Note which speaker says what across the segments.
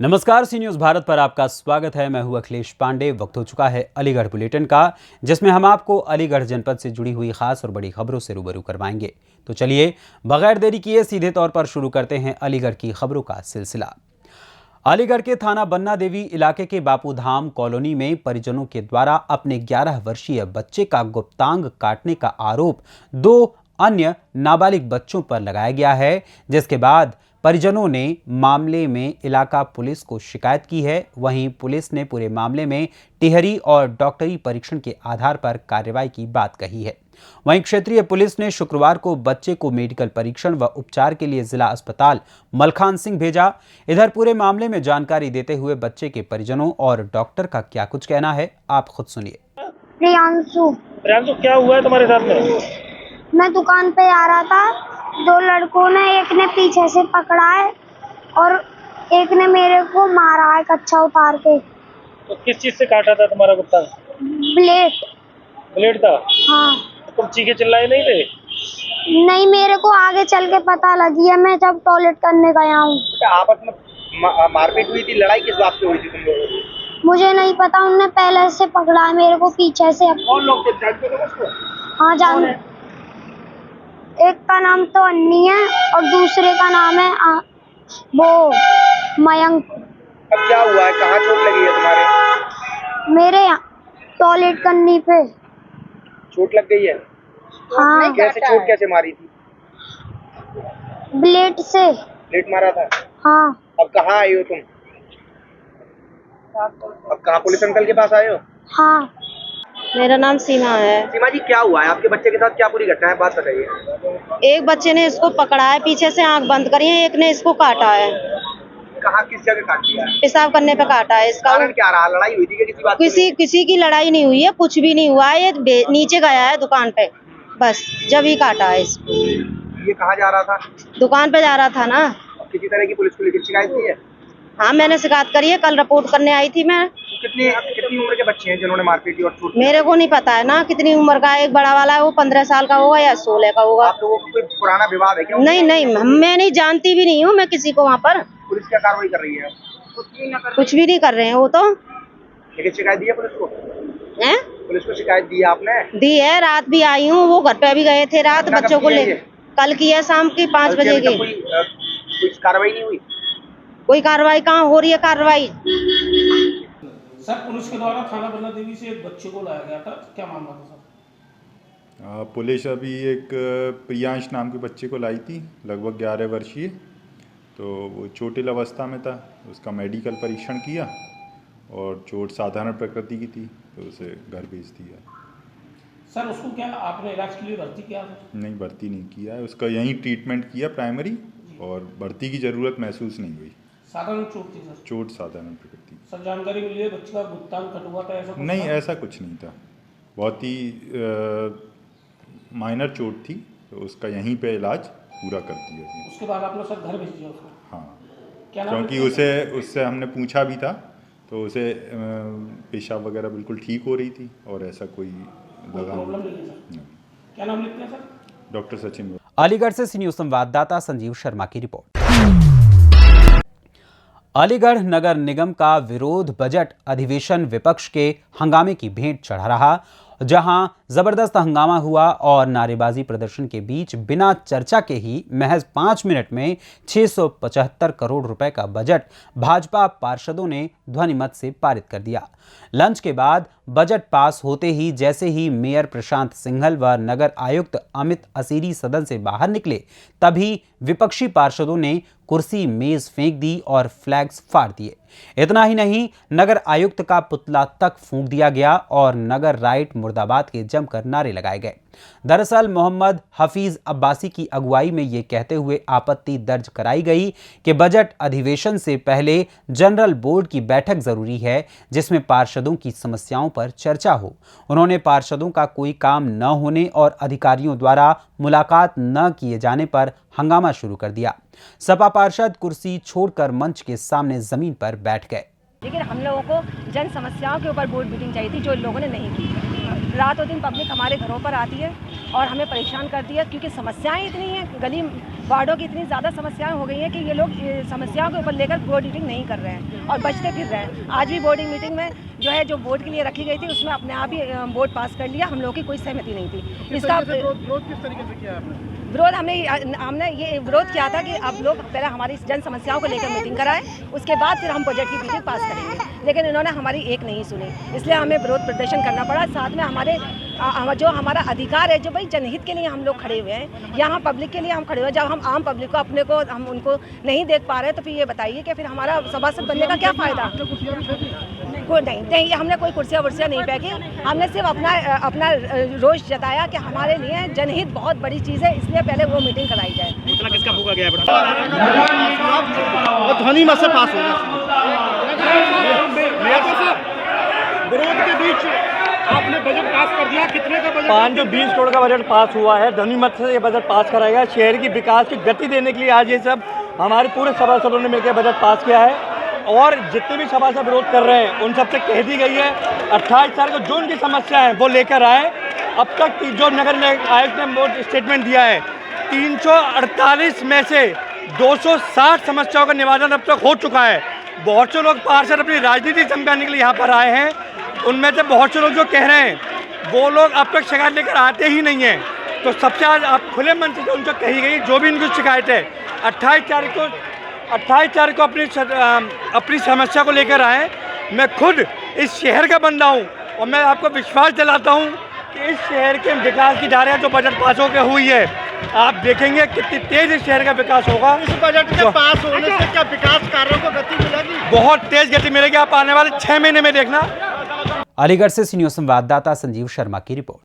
Speaker 1: नमस्कार, सी न्यूज़ भारत पर आपका स्वागत है। मैं हूं अखिलेश पांडे। वक्त हो चुका है अलीगढ़ बुलेटिन का, जिसमें हम आपको अलीगढ़ जनपद से जुड़ी हुई खास और बड़ी खबरों से रूबरू करवाएंगे। तो चलिए बगैर देरी किए सीधे तौर पर शुरू करते हैं अलीगढ़ की खबरों का सिलसिला। अलीगढ़ के थाना बन्ना देवी इलाके के बापूधाम कॉलोनी में परिजनों के द्वारा अपने 11 वर्षीय बच्चे का गुप्तांग काटने का आरोप 2 अन्य नाबालिग बच्चों पर लगाया गया है, जिसके बाद परिजनों ने मामले में इलाका पुलिस को शिकायत की है। वहीं पुलिस ने पूरे मामले में टिहरी और डॉक्टरी परीक्षण के आधार पर कार्रवाई की बात कही है। वहीं क्षेत्रीय पुलिस ने शुक्रवार को बच्चे को मेडिकल परीक्षण व उपचार के लिए जिला अस्पताल मलखान सिंह भेजा। इधर पूरे मामले में जानकारी देते हुए बच्चे के परिजनों और डॉक्टर का क्या कुछ कहना है, आप खुद सुनिए।
Speaker 2: प्रियांशु,
Speaker 3: क्या हुआ है तुम्हारे साथ में?
Speaker 2: मैं दुकान पे आ रहा था, 2 लड़कों ने, एक ने पीछे से पकड़ा है और एक ने मेरे को मारा है कच्छा उतार के।
Speaker 3: तो किस चीज से काटा था तुम्हारा कुत्ता? ब्लेड था?
Speaker 2: हाँ।
Speaker 3: तो तुम चीखे चिल्लाए नहीं थे?
Speaker 2: नहीं, मेरे को आगे चल के पता लगी है, मैं जब टॉयलेट करने गया हूँ।
Speaker 4: आपस में मारपीट हुई थी, लड़ाई किस बात पे हुई थी तुम लोगों की?
Speaker 2: मुझे नहीं पता, उनने पहले से पकड़ा है मेरे को पीछे से।
Speaker 4: कौन लोग थे, जानते हो उसको?
Speaker 2: हाँ, जान। एक का नाम तो अन्नी है और दूसरे का नाम है वो मयंक।
Speaker 4: अब क्या हुआ है, कहाँ चोट लगी है तुम्हारे?
Speaker 2: मेरे टॉयलेट करने पे
Speaker 4: चोट लग गई है?
Speaker 2: हाँ।
Speaker 4: कैसे चोट कैसे मारी थी?
Speaker 2: ब्लेड से।
Speaker 4: ब्लेड मारा था?
Speaker 2: हाँ।
Speaker 4: अब कहाँ आए हो तुम? अब कहाँ पुलिस अंकल के पास आए हो?
Speaker 2: हाँ।
Speaker 5: मेरा नाम सीमा है।
Speaker 4: सीमा जी, क्या हुआ है आपके बच्चे के साथ, क्या पूरी घटना है, बात बताइए।
Speaker 5: एक बच्चे ने इसको पकड़ा है, पीछे से आंख बंद करी है, एक ने इसको काटा है।
Speaker 4: कहाँ, किस जगह काट दिया है?
Speaker 5: पेशाब करने पे काटा है इसका।
Speaker 4: कारण क्या रहा, लड़ाई हुई थी क्या किसी बात पे?
Speaker 5: किसी की लड़ाई नहीं हुई है, कुछ भी नहीं हुआ है। ये नीचे गया है दुकान पे, बस जब ही काटा है इसको।
Speaker 4: ये कहाँ जा रहा था?
Speaker 5: दुकान पे जा रहा था ना।
Speaker 4: किसी तरह की पुलिस को लेकर शिकायत की है?
Speaker 5: हाँ, मैंने शिकायत करी है, कल रिपोर्ट करने आई थी मैं।
Speaker 4: कितनी उम्र के बच्चे हैं जिन्होंने मारपीट की और चोट?
Speaker 5: मेरे को नहीं पता है ना कितनी उम्र का है। एक बड़ा वाला है, वो 15 साल का होगा या 16 का होगा।
Speaker 4: आप लोगों का कोई पुराना विवाद है क्या?
Speaker 5: नहीं, मैं नहीं जानती भी नहीं हूँ मैं किसी को वहाँ पर।
Speaker 4: पुलिस क्या कार्रवाई कर रही है?
Speaker 5: कुछ भी नहीं कर रहे हैं वो तो।
Speaker 4: लेकिन शिकायत दी है पुलिस को?
Speaker 5: हैं?
Speaker 4: पुलिस को शिकायत दी है आपने?
Speaker 5: दी है, रात भी आई हूँ, वो घर पे भी गए थे रात बच्चों को ले। कल की है शाम की 5 बजे की।
Speaker 4: कोई कार्रवाई नहीं हुई?
Speaker 5: कोई कार्रवाई कहाँ हो रही है कार्रवाई?
Speaker 3: सर, पुलिस के द्वारा थाना बन्ना देवी से एक बच्चे को लाया गया था, क्या मामला था सर?
Speaker 6: पुलिस अभी एक प्रियांश नाम के बच्चे को लाई थी, लगभग 11 वर्षीय। तो वो चोटिल अवस्था में था, उसका मेडिकल परीक्षण किया और चोट साधारण प्रकृति की थी, तो उसे घर भेज दिया।
Speaker 3: सर, उसको क्या आपने इलाज के लिए भर्ती किया था?
Speaker 6: नहीं, भर्ती नहीं किया है, उसका यहीं ट्रीटमेंट किया प्राइमरी, और भर्ती की ज़रूरत महसूस नहीं हुई।
Speaker 3: साधारण चोट थी सर?
Speaker 6: चोट साधारण प्रकृति।
Speaker 3: सर, जानकारी मिली है बच्चे का गुप्तांग कट हुआ था, ऐसा कुछ
Speaker 6: नहीं,
Speaker 3: था?
Speaker 6: ऐसा कुछ नहीं था, बहुत ही माइनर चोट थी, तो उसका यहीं पे इलाज पूरा कर दिया।
Speaker 3: उसके बाद आपने सर घर भेज दिया उसको?
Speaker 6: हाँ,
Speaker 3: क्या नाम?
Speaker 6: क्योंकि उससे हमने पूछा भी था, तो उसे पेशाब वगैरह बिल्कुल ठीक हो रही थी और ऐसा कोई
Speaker 3: प्रॉब्लम नहीं है सर? क्या नाम लिखते हैं सर?
Speaker 6: डॉक्टर सचिन।
Speaker 1: अलीगढ़ से सी न्यूज़ संवाददाता संजीव शर्मा की रिपोर्ट। अलीगढ़ नगर निगम का विरोध बजट अधिवेशन विपक्ष के हंगामे की भेंट चढ़ा रहा, जहां जबरदस्त हंगामा हुआ और नारेबाजी प्रदर्शन के बीच बिना चर्चा के ही महज 5 मिनट में 675 करोड़ रुपए का बजट भाजपा पार्षदों ने ध्वनिमत से पारित कर दिया। लंच के बाद बजट पास होते ही जैसे ही मेयर प्रशांत सिंघल व नगर आयुक्त अमित असीरी सदन से बाहर निकले, तभी विपक्षी पार्षदों ने कुर्सी मेज फेंक दी और फ्लैग्स फाड़ दिए। इतना ही नहीं, नगर आयुक्त का पुतला तक फूंक दिया गया और नगर राइट मुर्दाबाद के जमकर नारे लगाए गए। दरअसल मोहम्मद हफीज अब्बासी की अगुवाई में ये कहते हुए आपत्ति दर्ज कराई गई कि बजट अधिवेशन से पहले जनरल बोर्ड की बैठक जरूरी है, जिसमें पार्षदों की समस्याओं पर चर्चा हो। उन्होंने पार्षदों का कोई काम न होने और अधिकारियों द्वारा मुलाकात न किए जाने पर हंगामा शुरू कर दिया। सपा पार्षद कुर्सी छोड़कर मंच के सामने जमीन पर बैठ गए।
Speaker 7: लेकिन हम लोगों को जन समस्याओं के ऊपर बोर्ड मीटिंग चाहिए थी, जो लोगों ने नहीं की। रातों दिन पब्लिक हमारे घरों पर आती है और हमें परेशान करती है, क्योंकि समस्याएं इतनी हैं, गली वार्डों की इतनी ज़्यादा समस्याएं हो गई हैं कि ये लोग समस्याओं के ऊपर लेकर बोर्ड मीटिंग नहीं कर रहे हैं और बचते फिर रहे हैं। आज भी बोर्डिंग मीटिंग में जो है जो वोट के लिए रखी गई थी उसमें अपने आप ही वोट पास कर लिया, हम लोगों की कोई सहमति नहीं थी। इसका
Speaker 8: विरोध किस तरीके से किया आपने?
Speaker 7: विरोध हमने ये विरोध किया था कि अब लोग पहले हमारी जन समस्याओं को लेकर मीटिंग कराएं, उसके बाद फिर हम बजट की मीटिंग पास करेंगे, लेकिन इन्होंने हमारी एक नहीं सुनी, इसलिए हमें विरोध प्रदर्शन करना पड़ा। साथ में जो हमारा अधिकार है, जो भाई जनहित के लिए हम लोग खड़े हुए हैं, यहाँ पब्लिक के लिए हम खड़े हुए हैं, जब हम आम पब्लिक को अपने को हम उनको नहीं देख पा रहे तो फिर ये बताइए कि फिर हमारा सभासद बनने का क्या फ़ायदा? नहीं, हमने कोई कुर्सियाँ वर्सियाँ नहीं फेंकी, हमने सिर्फ अपना रोष जताया कि हमारे लिए जनहित बहुत बड़ी चीज़ है, इसलिए पहले वो मीटिंग कराई जाए।
Speaker 8: किसका फूका गया है? ध्वनि मत से पास होगा। विरोध के बीच आपने बजट पास कर दिया, कितने का बजट?
Speaker 9: 520 करोड़ का बजट पास हुआ है। ध्वनि मत से ये बजट पास कराया गया। शहर की विकास की गति देने के लिए आज ये सब हमारे पूरे सभासदों ने मिलकर बजट पास किया है और जितने भी सभासद विरोध कर रहे हैं उन सबसे कह दी गई है 28 तारीख को जो उनकी समस्या है वो लेकर आए। अब तक जो नगर आयुक्त ने स्टेटमेंट दिया है 348 में से 260 समस्याओं का निवारण अब तक हो चुका है। बहुत से लोग पार्षद अपनी राजनीति चमकाने के लिए यहाँ पर आए हैं, उनमें से बहुत से लोग जो कह रहे हैं वो लोग अब तक शिकायत लेकर आते ही नहीं हैं। तो सबसे आज आप खुले मन से उनसे कही गई जो भी इनकी शिकायत है 28 तारीख को अपनी समस्या को लेकर आए। मैं खुद इस शहर का बंदा हूँ और मैं आपको विश्वास दिलाता हूँ कि इस शहर के विकास की धारा जो बजट पास होकर हुई है, आप देखेंगे कितनी तेज इस शहर का विकास होगा।
Speaker 8: इस बजट के पास होने से क्या विकास कार्यों को गति मिलेगी?
Speaker 9: बहुत तेज गति मिलेगी, आप आने वाले 6 महीने में देखना।
Speaker 1: अलीगढ़ से सी न्यूज़ संवाददाता संजीव शर्मा की रिपोर्ट।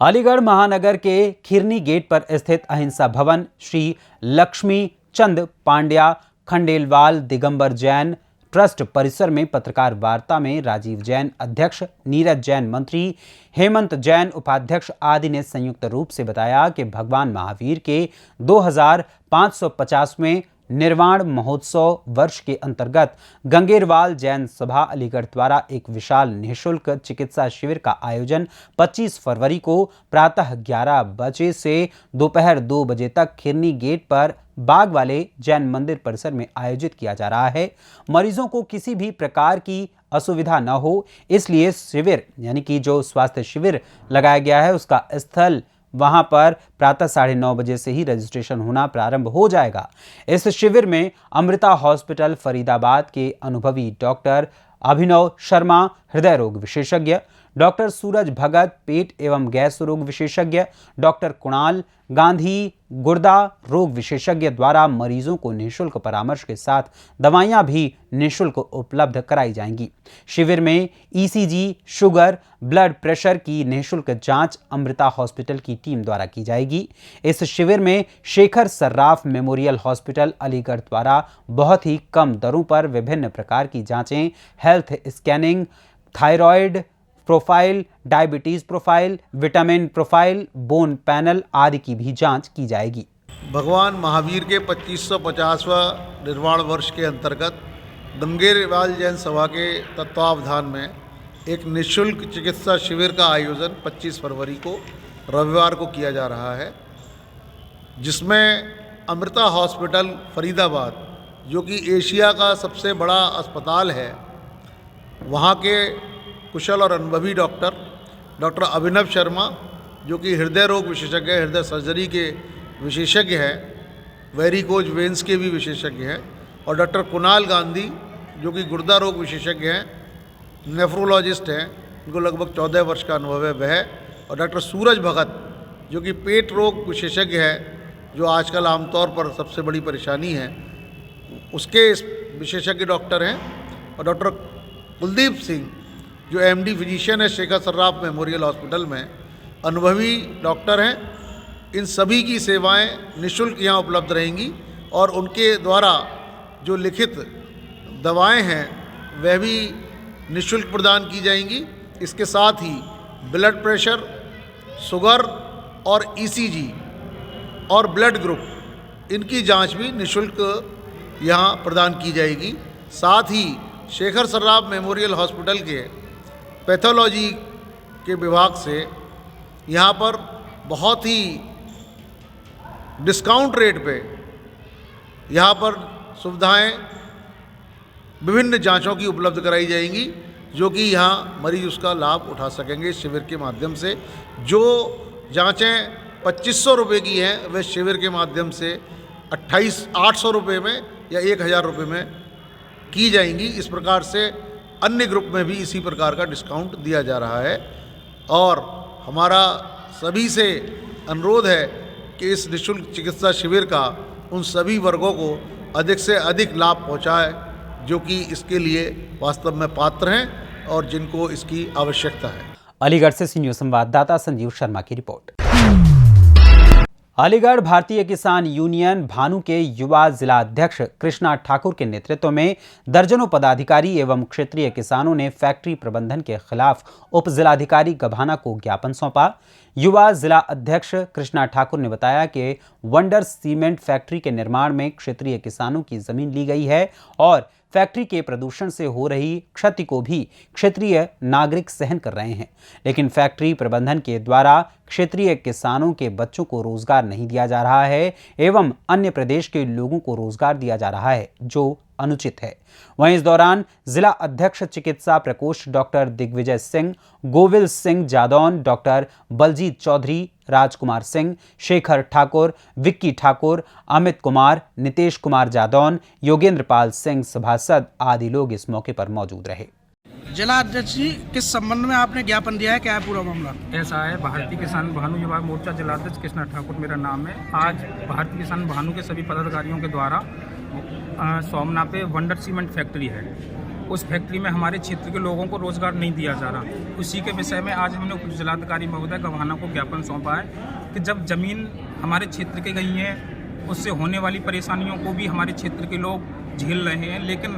Speaker 1: अलीगढ़ महानगर के खिरनी गेट पर स्थित अहिंसा भवन श्री लक्ष्मी चंद पांड्या खंडेलवाल दिगंबर जैन ट्रस्ट परिसर में पत्रकार वार्ता में राजीव जैन अध्यक्ष, नीरज जैन मंत्री, हेमंत जैन उपाध्यक्ष आदि ने संयुक्त रूप से बताया कि भगवान महावीर के 2550वें निर्वाण महोत्सव वर्ष के अंतर्गत गंगेरवाल जैन सभा अलीगढ़ द्वारा एक विशाल निःशुल्क चिकित्सा शिविर का आयोजन 25 फरवरी को प्रातः 11 बजे से दोपहर 2 बजे तक खिरनी गेट पर बाग वाले जैन मंदिर परिसर में आयोजित किया जा रहा है। मरीजों को किसी भी प्रकार की असुविधा न हो, इसलिए शिविर यानी कि जो स्वास्थ्य शिविर लगाया गया है उसका स्थल वहां पर प्रातः 9:30 बजे से ही रजिस्ट्रेशन होना प्रारंभ हो जाएगा। इस शिविर में अमृता हॉस्पिटल फरीदाबाद के अनुभवी डॉक्टर अभिनव शर्मा हृदय रोग विशेषज्ञ, डॉक्टर सूरज भगत पेट एवं गैस रोग विशेषज्ञ, डॉक्टर कुणाल गांधी गुर्दा रोग विशेषज्ञ द्वारा मरीजों को निःशुल्क परामर्श के साथ दवाइयां भी निःशुल्क उपलब्ध कराई जाएंगी। शिविर में ईसीजी, शुगर, ब्लड प्रेशर की निःशुल्क जांच अमृता हॉस्पिटल की टीम द्वारा की जाएगी। इस शिविर में शेखर सर्राफ मेमोरियल हॉस्पिटल अलीगढ़ द्वारा बहुत ही कम दरों पर विभिन्न प्रकार की जांचें, health scanning, thyroid profile, diabetes profile, vitamin profile, bone panel आदि की भी जांच की जाएगी।
Speaker 10: भगवान महावीर के 2550वां निर्वाण वर्ष के अंतर्गत गंगेरवाल जैन सभा के तत्वावधान में एक निःशुल्क चिकित्सा शिविर का आयोजन 25 फरवरी को रविवार को किया जा रहा है, जिसमें अमृता हॉस्पिटल फरीदाबाद जो कि एशिया का सबसे बड़ा अस्पताल है, वहाँ के कुशल और अनुभवी डॉक्टर अभिनव शर्मा जो कि हृदय रोग विशेषज्ञ है, हृदय सर्जरी के विशेषज्ञ हैं, वेरिकोज वेंस के भी विशेषज्ञ हैं, और डॉक्टर कुणाल गांधी जो कि गुर्दा रोग विशेषज्ञ हैं, नेफ्रोलॉजिस्ट हैं, उनको लगभग 14 वर्ष का अनुभव है वह, और डॉक्टर सूरज भगत जो कि पेट रोग विशेषज्ञ है, जो आजकल आमतौर पर सबसे बड़ी परेशानी है, उसके विशेषज्ञ डॉक्टर हैं, और डॉक्टर कुलदीप सिंह जो एमडी फिजिशियन है शेखर सर्राफ मेमोरियल हॉस्पिटल में, अनुभवी डॉक्टर हैं। इन सभी की सेवाएं निःशुल्क यहाँ उपलब्ध रहेंगी और उनके द्वारा जो लिखित दवाएं हैं वह भी निःशुल्क प्रदान की जाएंगी। इसके साथ ही ब्लड प्रेशर, शुगर और ईसीजी और ब्लड ग्रुप इनकी जांच भी निःशुल्क यहाँ प्रदान की जाएगी। साथ ही शेखर सर्राफ मेमोरियल हॉस्पिटल के पैथोलॉजी के विभाग से यहाँ पर बहुत ही डिस्काउंट रेट पे यहाँ पर सुविधाएं विभिन्न जांचों की उपलब्ध कराई जाएंगी, जो कि यहाँ मरीज उसका लाभ उठा सकेंगे इस शिविर के माध्यम से। जो जांचें 2500 रुपये की हैं वे शिविर के माध्यम से 800 रुपये में या 1000 रुपये में की जाएंगी। इस प्रकार से अन्य ग्रुप में भी इसी प्रकार का डिस्काउंट दिया जा रहा है और हमारा सभी से अनुरोध है कि इस निःशुल्क चिकित्सा शिविर का उन सभी वर्गों को अधिक से अधिक लाभ पहुंचाए जो कि इसके लिए वास्तव में पात्र हैं और जिनको इसकी आवश्यकता है।
Speaker 1: अलीगढ़ से सीनियर संवाददाता संजीव शर्मा की रिपोर्ट। अलीगढ़ भारतीय किसान यूनियन भानु के युवा जिला अध्यक्ष कृष्णा ठाकुर के नेतृत्व में दर्जनों पदाधिकारी एवं क्षेत्रीय किसानों ने फैक्ट्री प्रबंधन के खिलाफ उप जिलाधिकारी गभाना को ज्ञापन सौंपा। युवा जिला अध्यक्ष कृष्णा ठाकुर ने बताया कि वंडर सीमेंट फैक्ट्री के निर्माण में क्षेत्रीय किसानों की जमीन ली गई है और फैक्ट्री के प्रदूषण से हो रही क्षति को भी क्षेत्रीय नागरिक सहन कर रहे हैं, लेकिन फैक्ट्री प्रबंधन के द्वारा क्षेत्रीय किसानों के बच्चों को रोजगार नहीं दिया जा रहा है एवं अन्य प्रदेश के लोगों को रोजगार दिया जा रहा है, जो अनुचित है। वहीं इस दौरान जिला अध्यक्ष चिकित्सा प्रकोष्ठ डॉक्टर दिग्विजय सिंह, गोविल सिंह जादौन, डॉक्टर बलजीत चौधरी, राजकुमार सिंह, शेखर ठाकुर, विक्की ठाकुर, अमित कुमार, नितेश कुमार जादौन, योगेंद्र पाल सिंह सभासद आदि लोग इस मौके पर मौजूद रहे।
Speaker 11: जिला अध्यक्ष जी, किस संबंध में आपने ज्ञापन दिया है, क्या है पूरा मामला?
Speaker 3: ऐसा है, भारतीय किसान भानु युवा मोर्चा जिला अध्यक्ष कृष्णा ठाकुर मेरा नाम है। आज भारतीय किसान भानु के सभी पदाधिकारियों के द्वारा सोमना पे वंडर सीमेंट फैक्ट्री है, उस फैक्ट्री में हमारे क्षेत्र के लोगों को रोजगार नहीं दिया जा रहा। उसी के विषय में आज हमने उप जिलाधिकारी महोदय गभाना को ज्ञापन सौंपा है कि जब जमीन हमारे क्षेत्र के गई है, उससे होने वाली परेशानियों को भी हमारे क्षेत्र के लोग झेल रहे हैं, लेकिन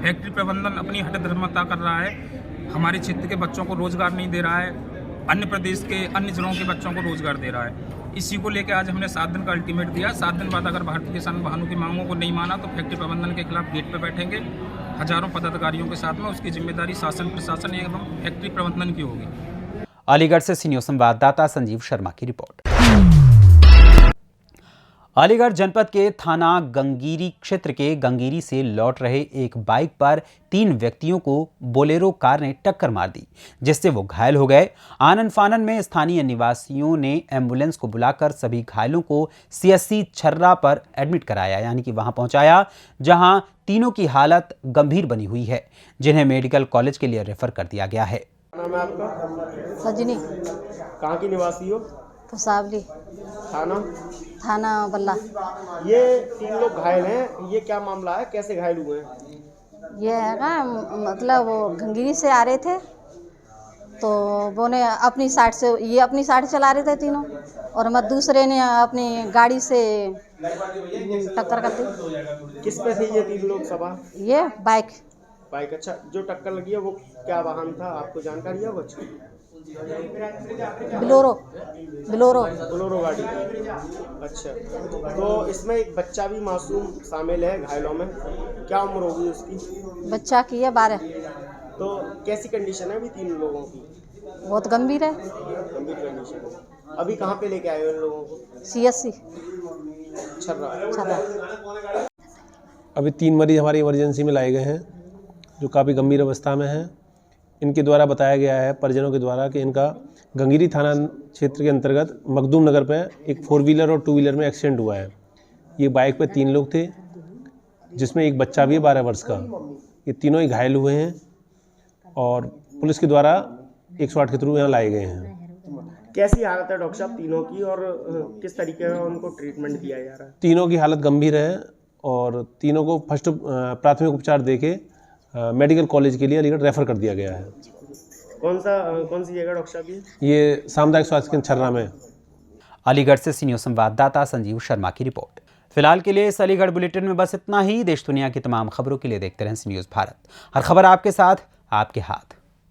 Speaker 3: फैक्ट्री प्रबंधन अपनी हठधर्मता कर रहा है, हमारे क्षेत्र के बच्चों को रोजगार नहीं दे रहा है, अन्य प्रदेश के अन्य जिलों के बच्चों को रोजगार दे रहा है। इसी को लेकर आज हमने 7 दिन का अल्टीमेट दिया। 7 दिन बाद अगर भारतीय किसान भानु की मांगों को नहीं माना तो फैक्ट्री प्रबंधन के खिलाफ गेट पर बैठेंगे हजारों पदाधिकारियों के साथ में। उसकी जिम्मेदारी शासन प्रशासन एवं फैक्ट्री प्रबंधन की होगी।
Speaker 1: अलीगढ़ से सीनियर संवाददाता संजीव शर्मा की रिपोर्ट। अलीगढ़ जनपद के थाना गंगीरी क्षेत्र के गंगीरी से लौट रहे एक बाइक पर 3 व्यक्तियों को बोलेरो कार ने टक्कर मार दी, जिससे वो घायल हो गए। आनन फानन में स्थानीय निवासियों ने एम्बुलेंस को बुलाकर सभी घायलों को सीएससी छर्रा पर एडमिट कराया, यानी कि वहां पहुंचाया, जहां तीनों की हालत गंभीर बनी हुई है, जिन्हें मेडिकल कॉलेज के लिए रेफर कर दिया गया है।
Speaker 4: नाम है आपका?
Speaker 5: सजनी।
Speaker 4: कहाँ की निवासी हो?
Speaker 5: फसावली। थाना बल्ला।
Speaker 4: ये 3 लोग घायल हैं, ये क्या मामला है, कैसे घायल हुए हैं?
Speaker 5: ये है ना, मतलब वो गंगीरी से आ रहे थे तो वो ने अपनी साइड से, ये अपनी साइड चला रहे थे तीनों, और मैं दूसरे ने अपनी गाड़ी से टक्कर कर दी।
Speaker 4: किस पे थे ये 3 लोग सवार?
Speaker 5: ये बाइक।
Speaker 4: अच्छा, जो टक्कर लगी है वो क्या वाहन था, आपको जानकारी है कुछ?
Speaker 5: बिलोरो
Speaker 4: गाड़ी। अच्छा, तो इसमें एक बच्चा भी मासूम शामिल है घायलों में, क्या उम्र होगी उसकी?
Speaker 5: बच्चा की है 12।
Speaker 4: तो कैसी कंडीशन है अभी 3 लोगों की?
Speaker 5: बहुत गंभीर है।
Speaker 4: गंभीर कंडीशन है। अभी कहाँ पे लेके आए हो इन लोगों को?
Speaker 5: सीएससी
Speaker 4: छर्रा।
Speaker 12: अभी 3 मरीज हमारी इमरजेंसी में लाए गए हैं जो काफ़ी गंभीर अवस्था में हैं। इनके द्वारा बताया गया है परिजनों के द्वारा कि इनका गंगीरी थाना क्षेत्र के अंतर्गत मखदूम नगर पे एक 4 व्हीलर और 2 व्हीलर में एक्सीडेंट हुआ है। ये बाइक पे 3 लोग थे, जिसमें एक बच्चा भी है 12 वर्ष का। ये तीनों ही घायल हुए हैं और पुलिस के द्वारा 108 के थ्रू यहाँ लाए गए हैं।
Speaker 4: कैसी हालत है डॉक्टर साहब तीनों की, और किस तरीके का उनको ट्रीटमेंट दिया जा रहा है?
Speaker 12: तीनों की हालत गंभीर है और तीनों को फर्स्ट प्राथमिक उपचार देके मेडिकल कॉलेज के लिए अलीगढ़ रेफर कर दिया गया है।
Speaker 4: कौन सी जगह डॉक्टर साहब?
Speaker 12: ये सामुदायिक स्वास्थ्य केंद्र छर्रा में।
Speaker 1: अलीगढ़ से सीनियर संवाददाता संजीव शर्मा की रिपोर्ट। फिलहाल के लिए इस अलीगढ़ बुलेटिन में बस इतना ही। देश दुनिया की तमाम खबरों के लिए देखते रहें न्यूज़ भारत। हर खबर आपके साथ, आपके हाथ।